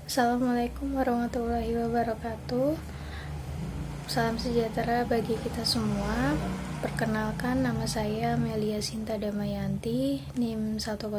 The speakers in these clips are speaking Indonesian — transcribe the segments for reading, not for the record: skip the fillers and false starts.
Assalamualaikum warahmatullahi wabarakatuh. Salam sejahtera bagi kita semua. Perkenalkan, nama saya Melia Sinta Damayanti, NIM 105.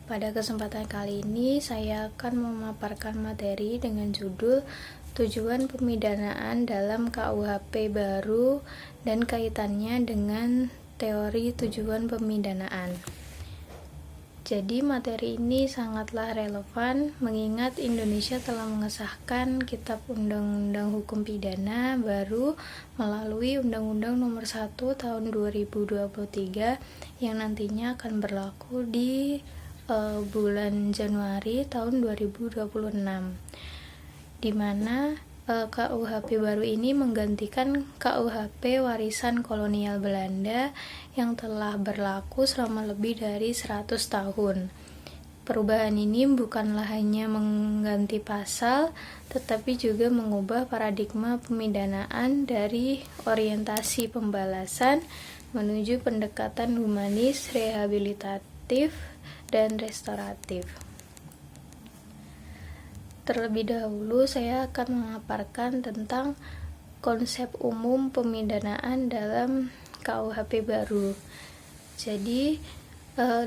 Pada kesempatan kali ini saya akan memaparkan materi dengan judul Tujuan Pemidanaan dalam KUHP baru dan kaitannya dengan teori tujuan pemidanaan. Jadi materi ini sangatlah relevan mengingat Indonesia telah mengesahkan Kitab Undang-Undang Hukum Pidana baru melalui Undang-Undang Nomor 1 Tahun 2023 yang nantinya akan berlaku di bulan Januari tahun 2026, di mana KUHP baru ini menggantikan KUHP warisan kolonial Belanda yang telah berlaku selama lebih dari 100 tahun. Perubahan ini bukanlah hanya mengganti pasal, tetapi juga mengubah paradigma pemidanaan dari orientasi pembalasan menuju pendekatan humanis, rehabilitatif, dan restoratif. Terlebih dahulu saya akan memaparkan tentang konsep umum pemidanaan dalam KUHP baru. Jadi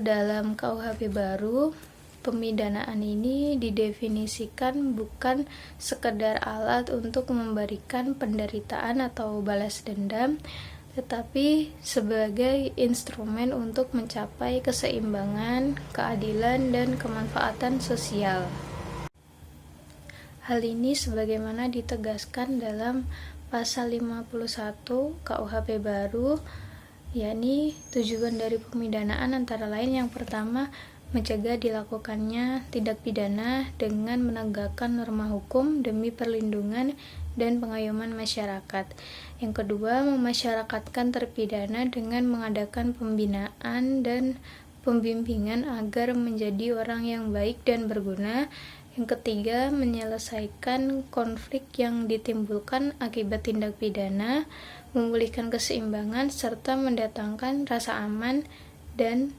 dalam KUHP baru, pemidanaan ini didefinisikan bukan sekedar alat untuk memberikan penderitaan atau balas dendam, tetapi sebagai instrumen untuk mencapai keseimbangan, keadilan, dan kemanfaatan sosial. Hal ini sebagaimana ditegaskan dalam pasal 51 KUHP baru, yakni tujuan dari pemidanaan antara lain yang pertama, mencegah dilakukannya tindak pidana dengan menegakkan norma hukum demi perlindungan dan pengayoman masyarakat. Yang kedua, memasyarakatkan terpidana dengan mengadakan pembinaan dan pembimbingan agar menjadi orang yang baik dan berguna. Yang ketiga, menyelesaikan konflik yang ditimbulkan akibat tindak pidana, memulihkan keseimbangan, serta mendatangkan rasa aman dan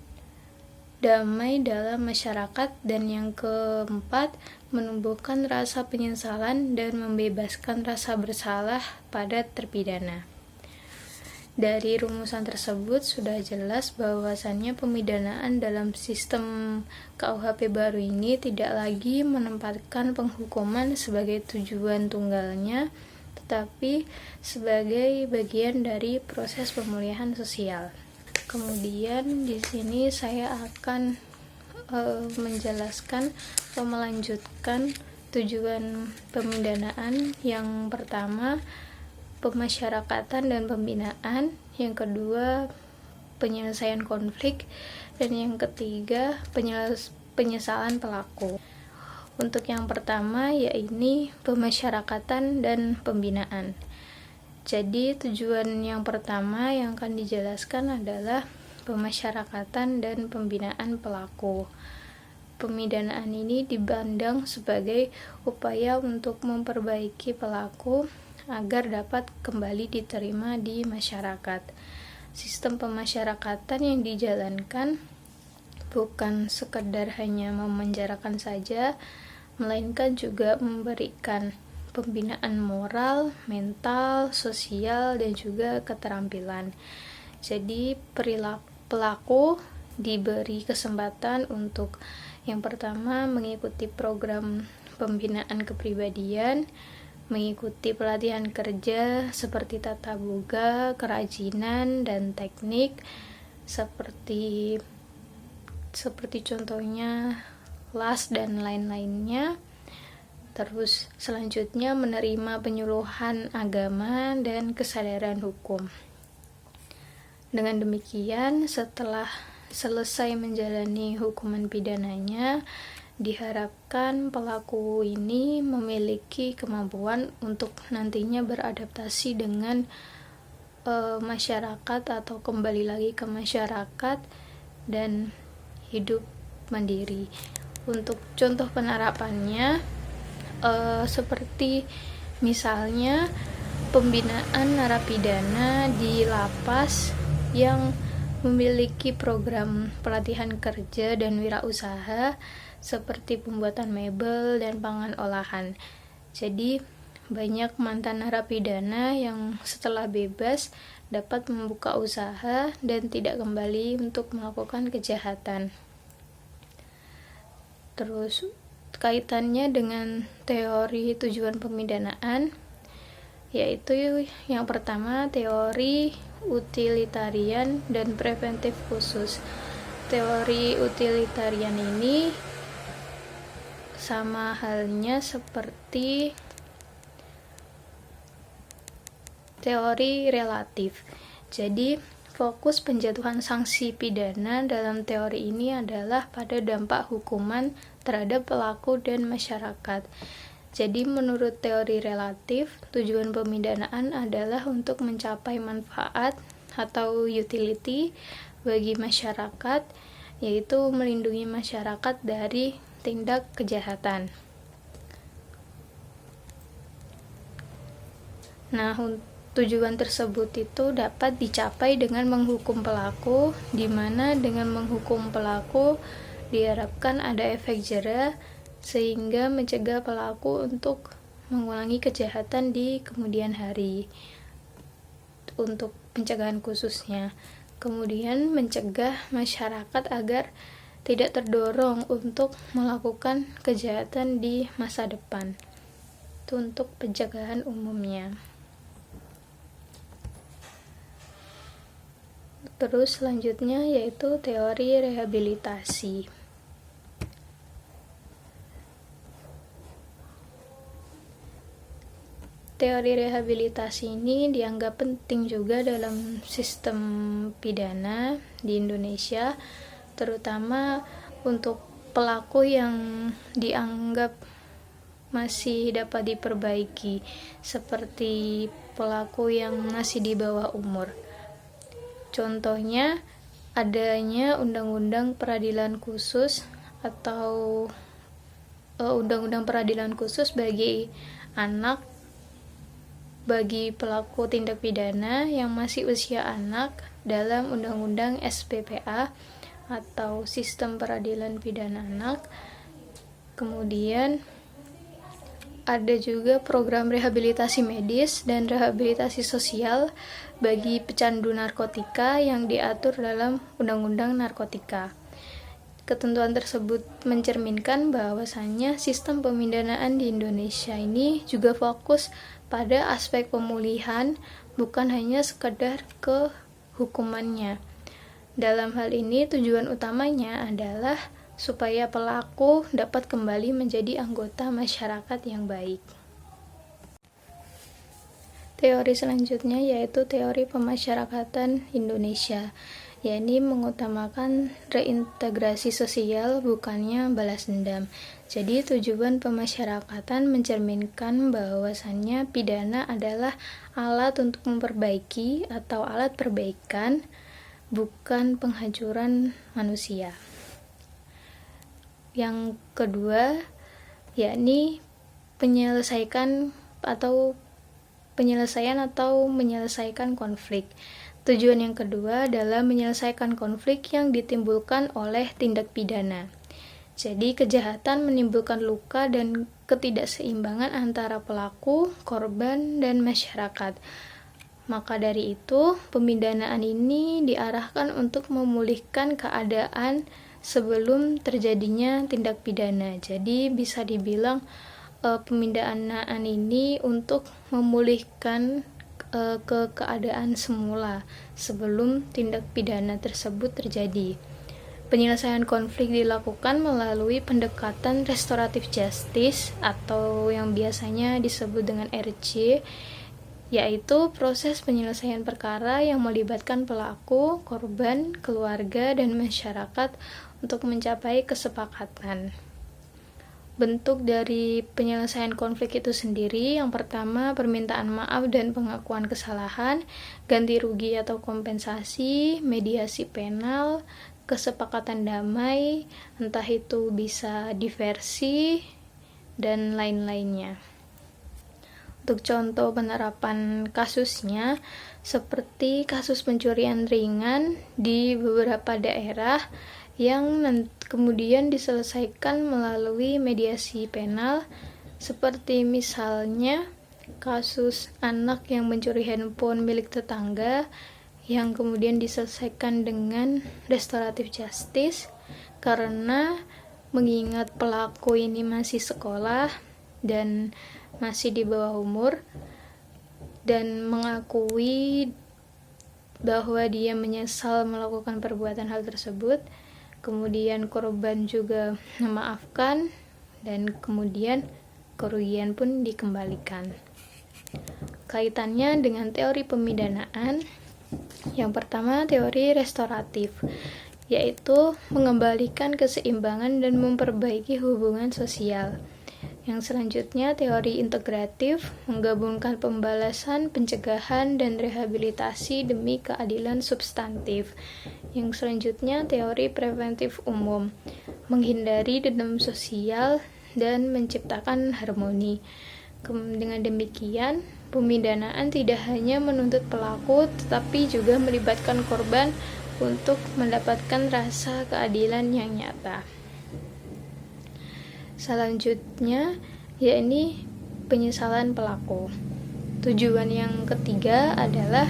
damai dalam masyarakat. Dan yang keempat, menumbuhkan rasa penyesalan dan membebaskan rasa bersalah pada terpidana. Dari rumusan tersebut sudah jelas bahwasannya pemidanaan dalam sistem KUHP baru ini tidak lagi menempatkan penghukuman sebagai tujuan tunggalnya, tetapi sebagai bagian dari proses pemulihan sosial. Kemudian di sini saya akan menjelaskan atau melanjutkan tujuan pemidanaan. Yang pertama, pemasyarakatan dan pembinaan, yang kedua penyelesaian konflik, dan yang ketiga penyesalan pelaku. Untuk yang pertama yaitu pemasyarakatan dan pembinaan. Jadi tujuan yang pertama yang akan dijelaskan adalah pemasyarakatan dan pembinaan pelaku. Pemidanaan ini dipandang sebagai upaya untuk memperbaiki pelaku agar dapat kembali diterima di masyarakat. Sistem pemasyarakatan yang dijalankan bukan sekedar hanya memenjarakan saja, melainkan juga memberikan pembinaan moral, mental, sosial, dan juga keterampilan. Jadi pelaku diberi kesempatan untuk yang pertama mengikuti program pembinaan kepribadian, mengikuti pelatihan kerja seperti tata boga, kerajinan, dan teknik seperti contohnya las dan lain-lainnya. Terus selanjutnya menerima penyuluhan agama dan kesadaran hukum. Dengan demikian, setelah selesai menjalani hukuman pidananya, diharapkan pelaku ini memiliki kemampuan untuk nantinya beradaptasi dengan masyarakat atau kembali lagi ke masyarakat dan hidup mandiri. Untuk contoh penerapannya, seperti misalnya pembinaan narapidana di lapas yang memiliki program pelatihan kerja dan wirausaha seperti pembuatan mebel dan pangan olahan. Jadi banyak mantan narapidana yang setelah bebas dapat membuka usaha dan tidak kembali untuk melakukan kejahatan. Terus kaitannya dengan teori tujuan pemidanaan, yaitu yang pertama teori utilitarian dan preventif khusus. Teori utilitarian ini sama halnya seperti teori relatif. Jadi, fokus penjatuhan sanksi pidana dalam teori ini adalah pada dampak hukuman terhadap pelaku dan masyarakat. Jadi, menurut teori relatif, tujuan pemidanaan adalah untuk mencapai manfaat atau utility bagi masyarakat, yaitu melindungi masyarakat dari tindak kejahatan. Nah, tujuan tersebut itu dapat dicapai dengan menghukum pelaku, di mana dengan menghukum pelaku diharapkan ada efek jera sehingga mencegah pelaku untuk mengulangi kejahatan di kemudian hari. Untuk pencegahan khususnya, kemudian mencegah masyarakat agar tidak terdorong untuk melakukan kejahatan di masa depan. Itu untuk pencegahan umumnya. Terus selanjutnya yaitu teori rehabilitasi. Teori rehabilitasi ini dianggap penting juga dalam sistem pidana di Indonesia, terutama untuk pelaku yang dianggap masih dapat diperbaiki, seperti pelaku yang masih di bawah umur. Contohnya adanya Undang-Undang Peradilan Khusus atau Undang-Undang Peradilan Khusus bagi pelaku tindak pidana yang masih usia anak dalam Undang-Undang SPPA atau Sistem Peradilan Pidana Anak. Kemudian ada juga program rehabilitasi medis dan rehabilitasi sosial bagi pecandu narkotika yang diatur dalam Undang-Undang Narkotika. Ketentuan tersebut mencerminkan bahwasannya sistem pemidanaan di Indonesia ini juga fokus pada aspek pemulihan, bukan hanya sekedar ke hukumannya. Dalam hal ini tujuan utamanya adalah supaya pelaku dapat kembali menjadi anggota masyarakat yang baik. Teori selanjutnya yaitu teori pemasyarakatan Indonesia, yakni mengutamakan reintegrasi sosial bukannya balas dendam. Jadi tujuan pemasyarakatan mencerminkan bahwasannya pidana adalah alat untuk memperbaiki atau alat perbaikan, bukan penghancuran manusia. Yang kedua, yakni penyelesaian atau menyelesaikan konflik. Tujuan yang kedua adalah menyelesaikan konflik yang ditimbulkan oleh tindak pidana. Jadi, kejahatan menimbulkan luka dan ketidakseimbangan antara pelaku, korban, dan masyarakat. Maka dari itu, pemidanaan ini diarahkan untuk memulihkan keadaan sebelum terjadinya tindak pidana. Jadi, bisa dibilang pemidanaan ini untuk memulihkan ke keadaan semula sebelum tindak pidana tersebut terjadi. Penyelesaian konflik dilakukan melalui pendekatan restoratif justice atau yang biasanya disebut dengan RJ, yaitu proses penyelesaian perkara yang melibatkan pelaku, korban, keluarga, dan masyarakat untuk mencapai kesepakatan. Bentuk dari penyelesaian konflik itu sendiri, yang pertama permintaan maaf dan pengakuan kesalahan, ganti rugi atau kompensasi, mediasi penal, kesepakatan damai, entah itu bisa diversi, dan lain-lainnya. Untuk contoh penerapan kasusnya, seperti kasus pencurian ringan di beberapa daerah yang kemudian diselesaikan melalui mediasi penal, seperti misalnya kasus anak yang mencuri handphone milik tetangga yang kemudian diselesaikan dengan restoratif justice karena mengingat pelaku ini masih sekolah dan masih di bawah umur dan mengakui bahwa dia menyesal melakukan perbuatan hal tersebut. Kemudian korban juga memaafkan dan kemudian kerugian pun dikembalikan. Kaitannya dengan teori pemidanaan, yang pertama teori restoratif, yaitu mengembalikan keseimbangan dan memperbaiki hubungan sosial. Yang selanjutnya teori integratif, menggabungkan pembalasan, pencegahan, dan rehabilitasi demi keadilan substantif. Yang selanjutnya teori preventif umum, menghindari dendam sosial dan menciptakan harmoni. Dengan demikian, pemidanaan tidak hanya menuntut pelaku, tetapi juga melibatkan korban untuk mendapatkan rasa keadilan yang nyata. Selanjutnya, yakni penyesalan pelaku. Tujuan yang ketiga adalah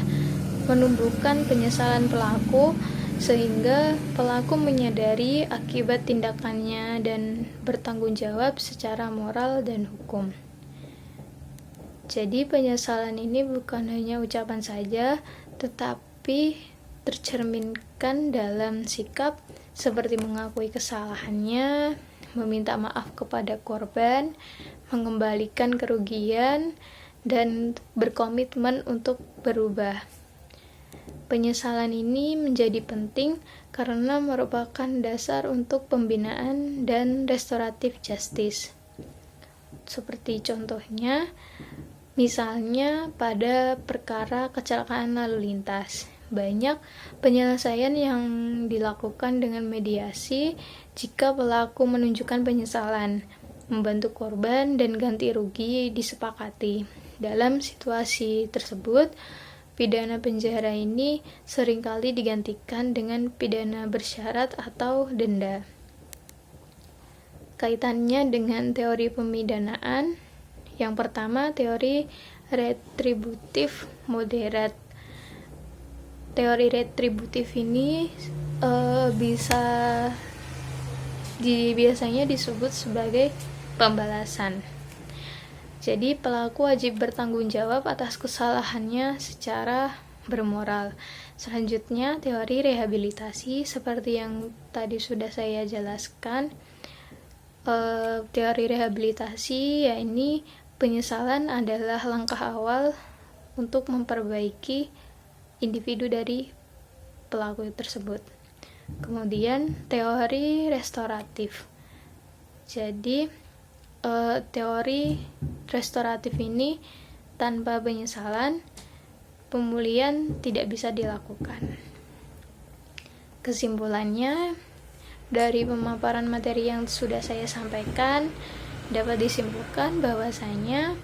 menumbuhkan penyesalan pelaku sehingga pelaku menyadari akibat tindakannya dan bertanggung jawab secara moral dan hukum. Jadi penyesalan ini bukan hanya ucapan saja, tetapi tercerminkan dalam sikap seperti mengakui kesalahannya, meminta maaf kepada korban, mengembalikan kerugian, dan berkomitmen untuk berubah. Penyesalan ini menjadi penting karena merupakan dasar untuk pembinaan dan restoratif justice. Seperti contohnya, misalnya pada perkara kecelakaan lalu lintas. Banyak penyelesaian yang dilakukan dengan mediasi jika pelaku menunjukkan penyesalan, membantu korban, dan ganti rugi disepakati. Dalam situasi tersebut, pidana penjara ini seringkali digantikan dengan pidana bersyarat atau denda. Kaitannya dengan teori pemidanaan, yang pertama teori retributif moderat. Teori retributif ini biasanya disebut sebagai pembalasan. Jadi pelaku wajib bertanggung jawab atas kesalahannya secara bermoral. Selanjutnya teori rehabilitasi, seperti yang tadi sudah saya jelaskan. Teori rehabilitasi yakni penyesalan adalah langkah awal untuk memperbaiki individu dari pelaku tersebut. Kemudian teori restoratif. Jadi teori restoratif ini tanpa penyesalan pemulihan tidak bisa dilakukan. Kesimpulannya, dari pemaparan materi yang sudah saya sampaikan dapat disimpulkan bahwasanya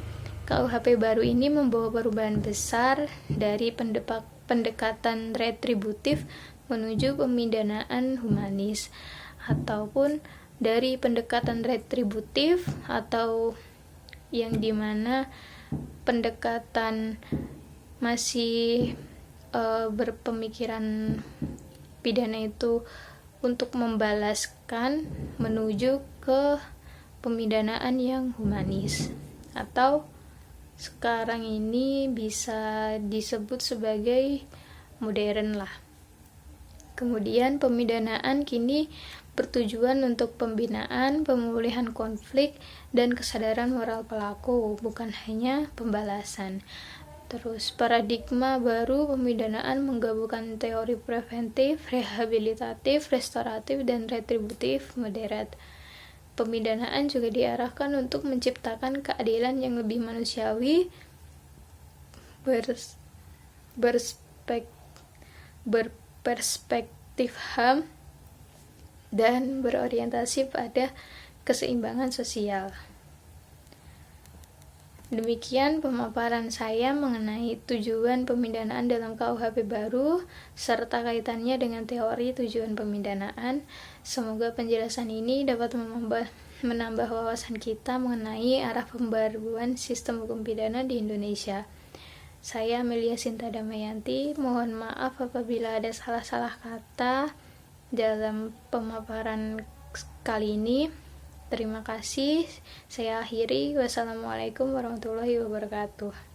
KUHP baru ini membawa perubahan besar dari pendekatan retributif menuju pemidanaan humanis, ataupun dari pendekatan retributif atau yang dimana pendekatan masih berpemikiran pidana itu untuk membalaskan menuju ke pemidanaan yang humanis, atau sekarang ini bisa disebut sebagai modern lah. Kemudian pemidanaan kini bertujuan untuk pembinaan, pemulihan konflik, dan kesadaran moral pelaku, bukan hanya pembalasan. Terus paradigma baru pemidanaan menggabungkan teori preventif, rehabilitatif, restoratif, dan retributif moderat. Pemidanaan juga diarahkan untuk menciptakan keadilan yang lebih manusiawi, berperspektif HAM, dan berorientasi pada keseimbangan sosial. Demikian pemaparan saya mengenai tujuan pemidanaan dalam KUHP baru serta kaitannya dengan teori tujuan pemidanaan. Semoga penjelasan ini dapat menambah wawasan kita mengenai arah pembaruan sistem hukum pidana di Indonesia. Saya Amelia Sinta Damayanti, mohon maaf apabila ada salah-salah kata dalam pemaparan kali ini. Terima kasih. Saya akhiri. Wassalamualaikum warahmatullahi wabarakatuh.